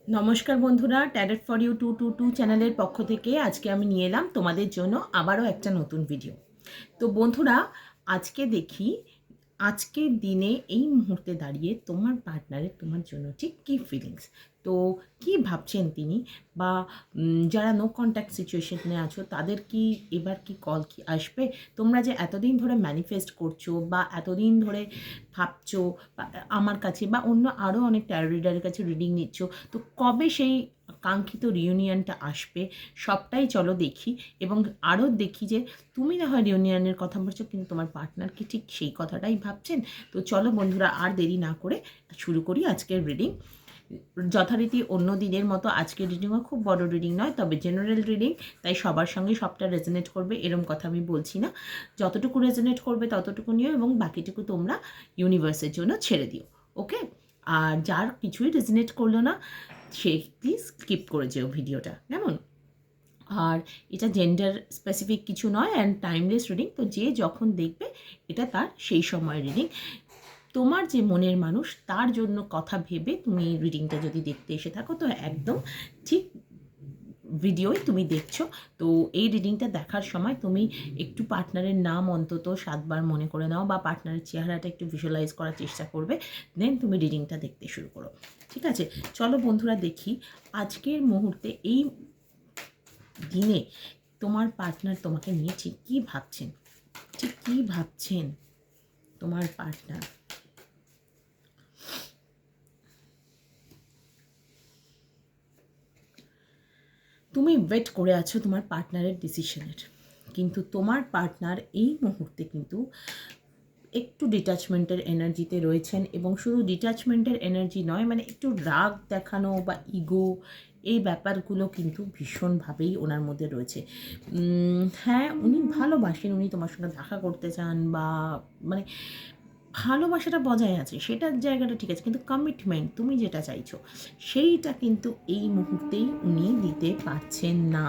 নমস্কার বন্ধুরা, tarot for you 222 চ্যানেলের পক্ষ থেকে আজকে আমি নিয়ে এলাম তোমাদের জন্য আবারও একটা নতুন ভিডিও। তো বন্ধুরা, আজকে দেখি আজকের দিনে এই মুহূর্তে দাঁড়িয়ে তোমার পার্টনারের তোমার জন্য ঠিক কী ফিলিংস, তো কি ভাবছেন তিনি, বা যারা নো কন্ট্যাক্ট সিচুয়েশনে আছো তাদের কি এবার কি কল কি আসবে? তোমরা যে এতদিন ধরে ম্যানিফেস্ট করছো বা এতদিন ধরে ভাবছো বা আমার কাছে বা অন্য আরও অনেক ট্যারো রিডারের কাছে রিডিং নিচ্ছ, তো কবে সেই কাঙ্ক্ষিত রিউনিয়নটা আসবে সবটাই চলো দেখি। এবং আরও দেখি যে তুমি না হয় রিউনিয়নের কথা বলছো কিন্তু তোমার পার্টনার কি ঠিক সেই কথাটাই ভাবছেন। তো চলো বন্ধুরা, আর দেরি না করে শুরু করি আজকের রিডিং। যথারীতি অন্য দিনের মতো আজকের রিডিংও খুব বড় রিডিং নয়, তবে জেনারেল রিডিং, তাই সবার সঙ্গে সবটা রেজোনেট করবে এরম কথা আমি বলছি না। যতটুকু রেজোনেট করবে ততটুকু নিও এবং বাকিটুকু তোমরা ইউনিভার্সের জন্য ছেড়ে দিও। ওকে? আর যার কিছুই রেজোনেট করলো না সে প্লিজ স্কিপ করে যেও ভিডিওটা, কেমন? আর এটা জেন্ডার স্পেসিফিক কিছু নয় অ্যান্ড টাইমলেস রিডিং, তো যে যখন দেখবে এটা তার সেই সময় রিডিং। তোমার যে মনের মানুষ তার জন্য কথা ভেবে তুমি রিডিংটা যদি দেখতে এসে থাকো তো একদম ঠিক ভিডিওই তুমি দেখছো। তো এই রিডিংটা দেখার সময় তুমি একটু পার্টনারের নাম অন্তত 7বার মনে করে নাও বা পার্টনারের চেহারাটা একটু ভিজুয়ালাইজ করার চেষ্টা করবে, দেন তুমি রিডিংটা দেখতে শুরু করো। ঠিক আছে? চলো বন্ধুরা দেখি আজকের মুহূর্তে এই দিনে তোমার পার্টনার তোমাকে নিয়ে ঠিক কী ভাবছেন, ঠিক কী ভাবছেন তোমার পার্টনার। তুমি ওয়েট করে আছো তোমার পার্টনারের ডিসিশনের, কিন্তু তোমার পার্টনার এই মুহূর্তে কিন্তু একটু ডিট্যাচমেন্টের এনার্জিতে রয়েছেন। এবং শুধু ডিট্যাচমেন্টের এনার্জি নয়, মানে একটু রাগ দেখানো বা ইগো, এই ব্যাপারগুলো কিন্তু ভীষণভাবেই ওনার মধ্যে রয়েছে। হ্যাঁ, উনি ভালোবাসেন, উনি তোমার সঙ্গে দেখা করতে চান বা মানে ভালোবাসাটা বজায় আছে সেটার জায়গাটা ঠিক আছে, কিন্তু কমিটমেন্ট তুমি যেটা চাইছো সেইটা কিন্তু এই মুহূর্তেই উনি দিতে পারছেন না।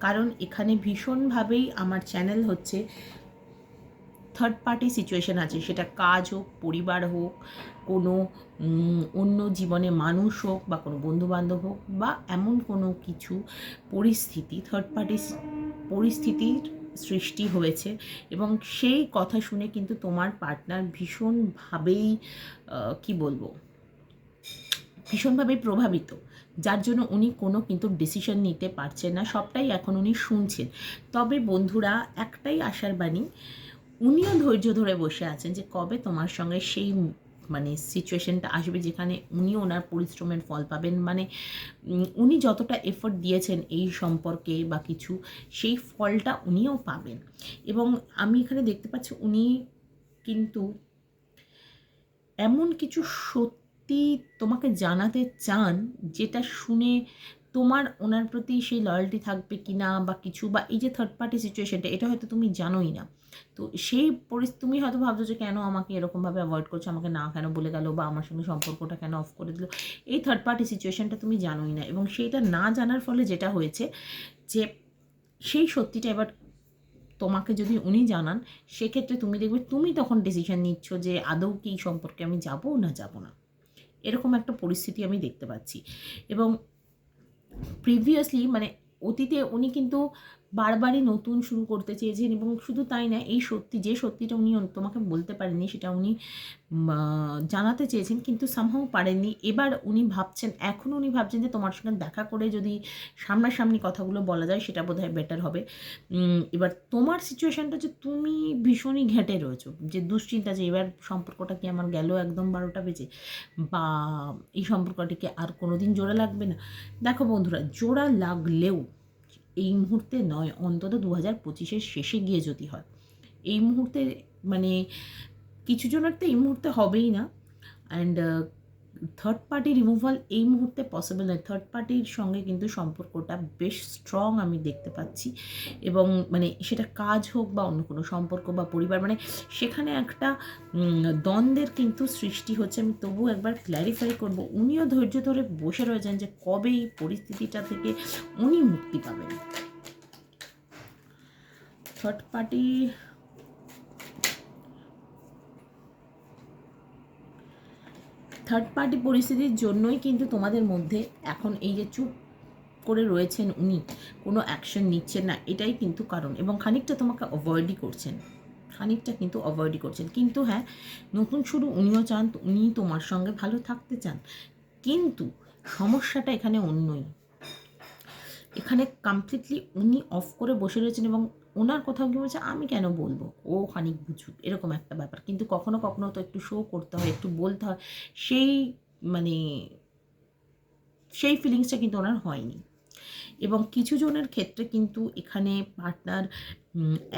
কারণ এখানে ভীষণভাবেই আমার চ্যানেল হচ্ছে থার্ড পার্টি সিচুয়েশান আছে, সেটা কাজ হোক, পরিবার হোক, কোনো অন্য জীবনে মানুষ হোক বা কোনো বন্ধুবান্ধব হোক বা এমন কোনো কিছু পরিস্থিতি, থার্ড পার্টি পরিস্থিতির সৃষ্টি হয়েছে এবং সেই কথা শুনে কিন্তু তোমার পার্টনার ভীষণভাবেই কি বলবো, ভীষণভাবে প্রভাবিত, যার জন্য উনি কোনো কিন্তু ডিসিশন নিতে পারছেন না, সবটাই এখন উনি শুনছেন। তবে বন্ধুরা, একটাই আশার বাণী, উনিও ধৈর্য ধরে বসে আছেন যে কবে তোমার সঙ্গে সেই মানে সিচুয়েশনটা আসবে যেখানে উনি ওনার পরিশ্রমের ফল পাবেন। মানে উনি যতটা এফোর্ট দিয়েছেন এই সম্পর্কে বা কিছু, সেই ফলটা উনিও পাবেন। এবং আমি এখানে দেখতে পাচ্ছি উনি কিন্তু এমন কিছু সত্যি তোমাকে জানাতে চান যেটা শুনে তোমার ওনার প্রতি সেই লয়্যালটি থাকবে কি না বা কিছু, বা এই যে থার্ড পার্টি সিচুয়েশনটা এটা হয়তো তুমি জানোই না। তো সেই তুমি হয়তো ভাবছো যে কেন আমাকে এরকমভাবে অ্যাভয়েড করছে, আমাকে না কেন বলে গেল বা আমার সঙ্গে সম্পর্কটা কেন অফ করে দিল। এই থার্ড পার্টি সিচুয়েশনটা তুমি জানোই না এবং সেইটা না জানার ফলে যেটা হয়েছে যে সেই সত্যিটা এবার তোমাকে যদি উনি জানান, সেক্ষেত্রে তুমি দেখবে তুমি তখন ডিসিশন নিচ্ছ যে আদৌ কি এই সম্পর্কে আমি যাব না যাব না, এরকম একটা পরিস্থিতি আমি দেখতে পাচ্ছি। এবং প্রিভিয়াসলি মানে অতীতে উনি কিন্তু বারবারই নতুন শুরু করতে চেয়েছেন এবং শুধু তাই না, এই সত্যি যে সত্যিটা উনি তোমাকে বলতে পারেননি সেটা উনি জানাতে চেয়েছেন কিন্তু সামহাও পারেননি। এবার উনি ভাবছেন, এখন উনি ভাবছেন যে তোমার সঙ্গে দেখা করে যদি সামনাসামনি কথাগুলো বলা যায় সেটা বোধহয় বেটার হবে। এবার তোমার সিচুয়েশানটা যে তুমি ভীষণই ঘেঁটে রয়েছো, যে দুশ্চিন্তা যে এবার সম্পর্কটা কি আমার গেল একদম 12টা বেজে, বা এই সম্পর্কটিকে আর কোনো দিন জোড়া লাগবে না। দেখো বন্ধুরা, জোড়া লাগলেও এই মুহূর্তে নয়, অন্তত 2025-এর শেষে গিয়ে যদি হয়। এই মুহূর্তে মানে কিছু জনের তো এই মুহূর্তে হবেই না। অ্যান্ড থার্ড পার্টি রিমুভাল এই মুহূর্তে পসিবল নয়। থার্ড পার্টির সঙ্গে কিন্তু সম্পর্কটা বেশ স্ট্রং আমি দেখতে পাচ্ছি। এবং মানে সেটা কাজ হোক বা অন্য কোনো সম্পর্ক বা পরিবার, মানে সেখানে একটা দ্বন্দ্বের কিন্তু সৃষ্টি হচ্ছে। আমি তবুও একবার ক্ল্যারিফাই করব, উনিও ধৈর্য ধরে বসে রয়েছেন যে কবে এই পরিস্থিতিটা থেকে উনি মুক্তি পাবেন। থার্ড পার্টি থার্ড পার্টি পরিস্থিতির জন্যই কিন্তু তোমাদের মধ্যে এখন এই যে চুপ করে রয়েছেন উনি, কোনো অ্যাকশন নিচ্ছেন না, এটাই কিন্তু কারণ। এবং খানিকটা তোমাকে অ্যাভয়েডই করছেন, কিন্তু হ্যাঁ, নতুন শুরু উনিও চান, উনি তোমার সঙ্গে ভালো থাকতে চান, কিন্তু সমস্যাটা এখানে অন্যই। এখানে কমপ্লিটলি উনি অফ করে বসে রয়েছেন এবং ওনার কোথাও কি বলছে আমি কেন বলবো, ও খানিক বুঝুক, এরকম একটা ব্যাপার। কিন্তু কখনো কখনো তো একটু শো করতে হয়, একটু বলতে হয়, সেই মানে সেই ফিলিংসটা কিন্তু ওনার হয়নি। এবং কিছু জনের ক্ষেত্রে কিন্তু এখানে পার্টনার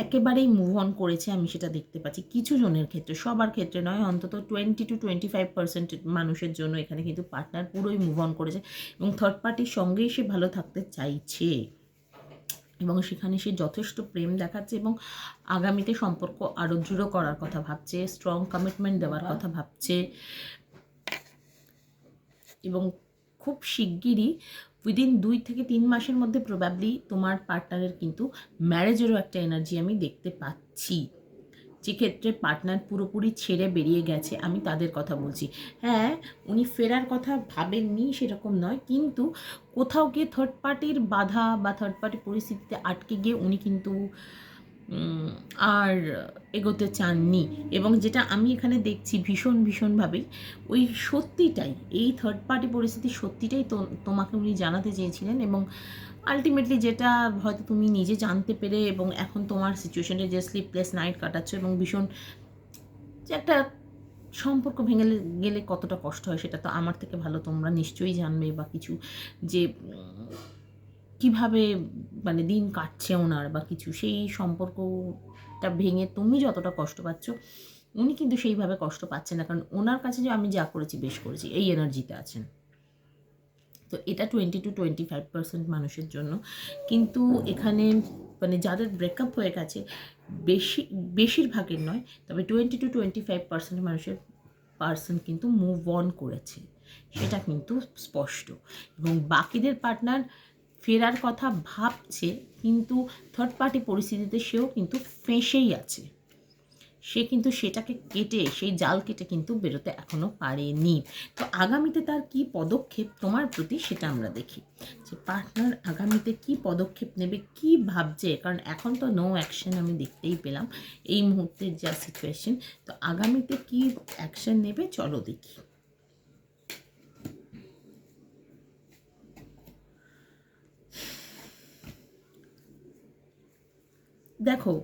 একেবারেই মুভ অন করেছে, আমি সেটা দেখতে পাচ্ছি কিছু জনের ক্ষেত্রে, সবার ক্ষেত্রে নয়, অন্তত 20-25% মানুষের জন্য এখানে কিন্তু পার্টনার পুরোই মুভ অন করেছে এবং থার্ড পার্টির সঙ্গেই সে ভালো থাকতে চাইছে এবং সেখানে সে যথেষ্ট প্রেম দেখাচ্ছে এবং আগামীতে সম্পর্ক আরও দৃঢ় করার কথা ভাবছে, স্ট্রং কমিটমেন্ট দেওয়ার কথা ভাবছে এবং খুব শিগগিরই উইদিন 2-3 মাসের মধ্যে প্রবাবলি তোমার পার্টনারের কিন্তু ম্যারেজেরও একটা এনার্জি আমি দেখতে পাচ্ছি। যে ক্ষেত্রে পার্টনার পুরোপুরি ছেড়ে বেরিয়ে গেছে, আমি তাদের কথা বলছি। হ্যাঁ, উনি ফেরার কথা ভাবেননি সেরকম নয়, কিন্তু কোথাও গিয়ে থার্ড পার্টির বাধা বা থার্ড পার্টি পরিস্থিতিতে আটকে গিয়ে উনি কিন্তু আর এগোতে চাননি। এবং যেটা আমি এখানে দেখছি ভীষণভাবেই ওই সত্যিটাই, এই থার্ড পার্টি পরিস্থিতির সত্যিটাই তোমাকে উনি জানাতে চেয়েছিলেন এবং আলটিমেটলি যেটা হয়তো তুমি নিজে জানতে পেরে এবং এখন তোমার সিচুয়েশনে যে স্লিপলেস নাইট কাটাচ্ছ এবং ভীষণ যে একটা সম্পর্ক ভেঙে গেলে কতটা কষ্ট হয় সেটা তো আমার থেকে ভালো তোমরা নিশ্চয়ই জানবে, বা কিছু যে কিভাবে মানে দিন কাটছে ওনার বা কিছু, সেই সম্পর্কটা ভেঙে তুমি যতটা কষ্ট পাচ্ছ উনি কিন্তু সেইভাবে কষ্ট পাচ্ছেন না, কারণ ওনার কাছে যে আমি যা করেছি বেশ করেছি এই এনার্জিতে আছেন। তো এটা 20-25% মানুষের জন্য, কিন্তু এখানে মানে যাদের ব্রেকআপ হয়ে গেছে বেশিরভাগের নয়, তবে 20-25% মানুষের কিন্তু মুভ অন করেছে, সেটা কিন্তু স্পষ্ট। এবং বাকিদের পার্টনার ফেরার কথা ভাবছে, কিন্তু থার্ড পার্টি পরিস্থিতিতে সেও কিন্তু ফেঁসেই আছে, সে কিন্তু সেটাকে কেটে, সেই জাল কেটে কিন্তু বেরোতে এখনও পারেনি। তো আগামীতে তার কি পদক্ষেপ তোমার প্রতি সেটা আমরা দেখি, যে পার্টনার আগামীতে কি পদক্ষেপ নেবে, কি ভাবছে, কারণ এখন তো নো অ্যাকশন আমি দেখতেই পেলাম এই মুহূর্তের যা সিচুয়েশন। তো আগামীতে কি অ্যাকশন নেবে চলো দেখি। দেখো,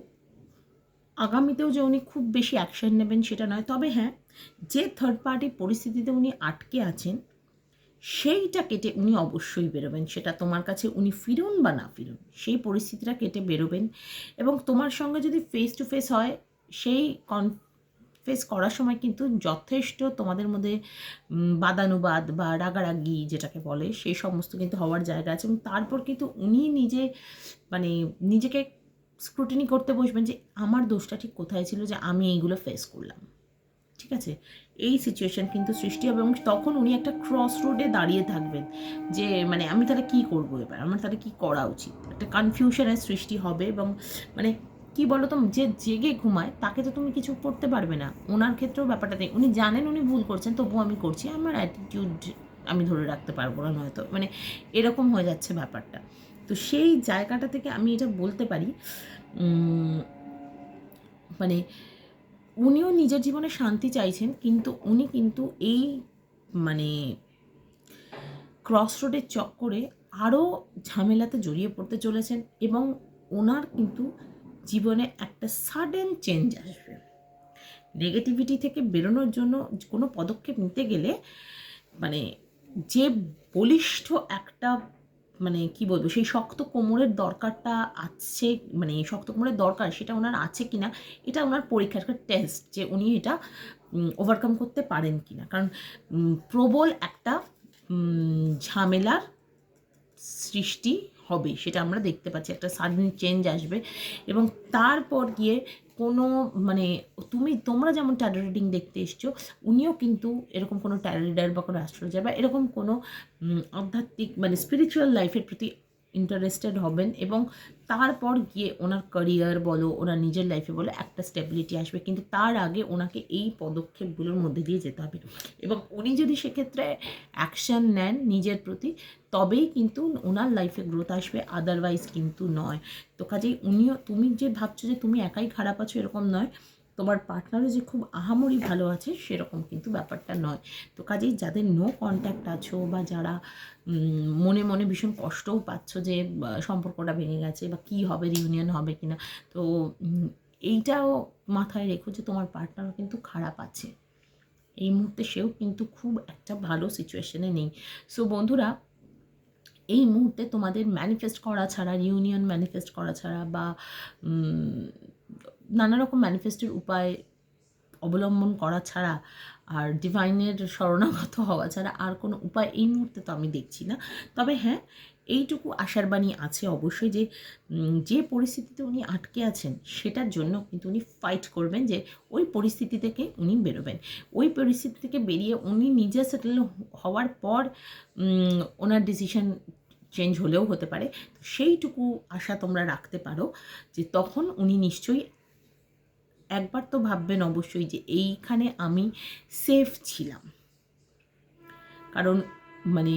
আগামীতেও যে উনি খুব বেশি অ্যাকশন নেবেন সেটা নয়, তবে হ্যাঁ, যে থার্ড পার্টি পরিস্থিতিতে উনি আটকে আছেন সেইটা কেটে উনি অবশ্যই বেরোবেন, সেটা তোমার কাছে উনি ফিরুন বা না ফিরুন, সেই পরিস্থিতিটা কেটে বেরোবেন। এবং তোমার সঙ্গে যদি ফেস টু ফেস হয়, সেই কনফেস করার সময় কিন্তু যথেষ্ট তোমাদের মধ্যে বাদানুবাদ বা রাগারাগি যেটাকে বলে সেই সমস্ত কিন্তু হওয়ার জায়গা আছে, এবং তারপর কিন্তু উনি নিজে মানে নিজেকে স্ক্রুটিনি করতে বসবেন যে আমার দোষটা ঠিক কোথায় ছিল যে আমি এইগুলো ফেস করলাম, ঠিক আছে, এই সিচুয়েশন কিন্তু সৃষ্টি হবে। এবং তখন উনি একটা ক্রস রোডে দাঁড়িয়ে থাকবেন যে মানে আমি তাহলে কী করবো, এবার আমার তাহলে কী করা উচিত, একটা কনফিউশনের সৃষ্টি হবে। এবং মানে কি বলো তো, যে জেগে ঘুমায় তাকে তো তুমি কিছু করতে পারবে না, ওনার ক্ষেত্রেও ব্যাপারটা নেই, উনি জানেন উনি ভুল করছেন তবুও আমি করছি, আমার অ্যাটিটিউড আমি ধরে রাখতে পারবো না নয়তো, মানে এরকম হয়ে যাচ্ছে ব্যাপারটা। তো সেই জায়গাটা থেকে আমি এটা বলতে পারি মানে উনিও নিজের জীবনে শান্তি চাইছেন, কিন্তু উনি কিন্তু এই মানে ক্রস রোডের চক্করে আরও ঝামেলাতে জড়িয়ে পড়তে চলেছেন এবং ওনার কিন্তু জীবনে একটা সাডেন চেঞ্জ আসবে। নেগেটিভিটি থেকে বেরোনোর জন্য কোনো পদক্ষেপ নিতে গেলে মানে যে বলিষ্ঠ একটা মানে কি বলবো, সেই শক্ত কোমরের দরকারটা আছে, মানে শক্ত কোমরের দরকার সেটা ওনার আছে কিনা, এটা ওনার পরীক্ষার টেস্ট, যে উনি এটা ওভারকাম করতে পারেন কিনা। কারণ প্রবল একটা ঝামেলার সৃষ্টি হবে, সেটা আমরা দেখতে পাচ্ছি, একটা সাডেন চেঞ্জ আসবে। এবং তারপর গিয়ে কোনো মানে তোমরা যেমন ট্যারো রিডিং দেখতে এসছো, উনিও কিন্তু এরকম কোনো ট্যারো রিডার বা কোনো অ্যাস্ট্রোলজার বা এরকম কোনো আধ্যাত্মিক মানে স্পিরিচুয়াল লাইফের প্রতি ইন্টারেস্টেড হবেন এবং তারপর গিয়ে ওনার ক্যারিয়ার বলো, ওনার নিজের লাইফে বলো একটা স্টেবিলিটি আসবে, কিন্তু তার আগে ওনাকে এই পদক্ষেপগুলোর মধ্যে দিয়ে যেতে হবে এবং উনি যদি সেক্ষেত্রে অ্যাকশান নেন নিজের প্রতি, তবেই কিন্তু ওনার লাইফে গ্রোথ আসবে, আদারওয়াইজ কিন্তু নয়। তো কাজেই উনিও, তুমি যে ভাবছো যে তুমি একাই খারাপ আছো এরকম নয়, তোমার পার্টনারও যে খুব আহামরি ভালো আছে সেরকম কিন্তু ব্যাপারটা নয়। তো কাজেই যাদের নো কন্ট্যাক্ট আছো বা যারা মনে মনে ভীষণ কষ্টও পাচ্ছ যে সম্পর্কটা ভেঙে গেছে বা কী হবে, রিউনিয়ন হবে কি না, তো এইটাও মাথায় রেখো যে তোমার পার্টনারও কিন্তু খারাপ আছে এই মুহূর্তে, সেও কিন্তু খুব একটা ভালো সিচুয়েশনে নেই। সো বন্ধুরা, এই মুহূর্তে তোমাদের ম্যানিফেস্ট করা ছাড়া, রিউনিয়ন ম্যানিফেস্ট করা ছাড়া বা নানা রকম ম্যানিফেস্টের উপায় অবলম্বন করা ছাড়া আর ডিভাইনের শরণাগত হওয়া ছাড়া আর কোনো উপায় এই মুহূর্তে তো আমি দেখছি না। তবে হ্যাঁ, এইটুকু আশার বাণী আছে অবশ্যই যে যে পরিস্থিতিতে উনি আটকে আছেন সেটার জন্য কিন্তু উনি ফাইট করবেন, যে ওই পরিস্থিতি থেকে উনি বেরোবেন। ওই পরিস্থিতি থেকে বেরিয়ে উনি নিজে সেটেল হওয়ার পর ওনার ডিসিশন চেঞ্জ হলেও হতে পারে। তো সেইটুকু আশা তোমরা রাখতে পারো যে তখন উনি নিশ্চয়ই একবার তো ভাববেন অবশ্যই যে এইখানে আমি সেফ ছিলাম, কারণ মানে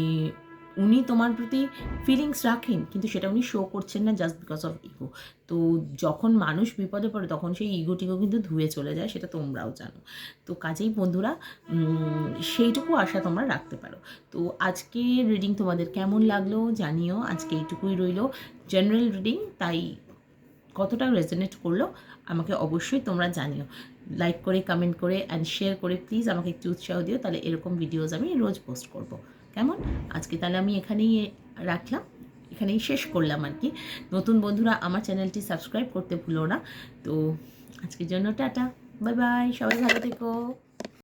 উনি তোমার প্রতি ফিলিংস রাখেন কিন্তু সেটা উনি শো করছেন না জাস্ট বিকজ অফ ইগো। তো যখন মানুষ বিপদে পড়ে তখন সেই ইগোটিগো কিন্তু ধুয়ে চলে যায়, সেটা তোমরাও জানো। তো কাজেই বন্ধুরা, সেইটুকু আশা তোমরা রাখতে পারো। তো আজকে রিডিং তোমাদের কেমন লাগলো জানিও। আজকে এইটুকুই রইল, জেনারেল রিডিং, তাই কতটা রেজোনেট করলো আমাকে অবশ্যই তোমরা জানিও। লাইক করে, কমেন্ট করে অ্যান্ড শেয়ার করে প্লিজ আমাকে একটু উৎসাহ দিও, তাহলে এরকম ভিডিওজ আমি রোজ পোস্ট করব। কেমন? আজকে তাহলে আমি এখানেই রাখলাম, এখানেই শেষ করলাম আর কি। নতুন বন্ধুরা আমার চ্যানেলটি সাবস্ক্রাইব করতে ভুলো না। তো আজকের জন্য টাটা, বাই বাই, সবাই ভালো থেকো।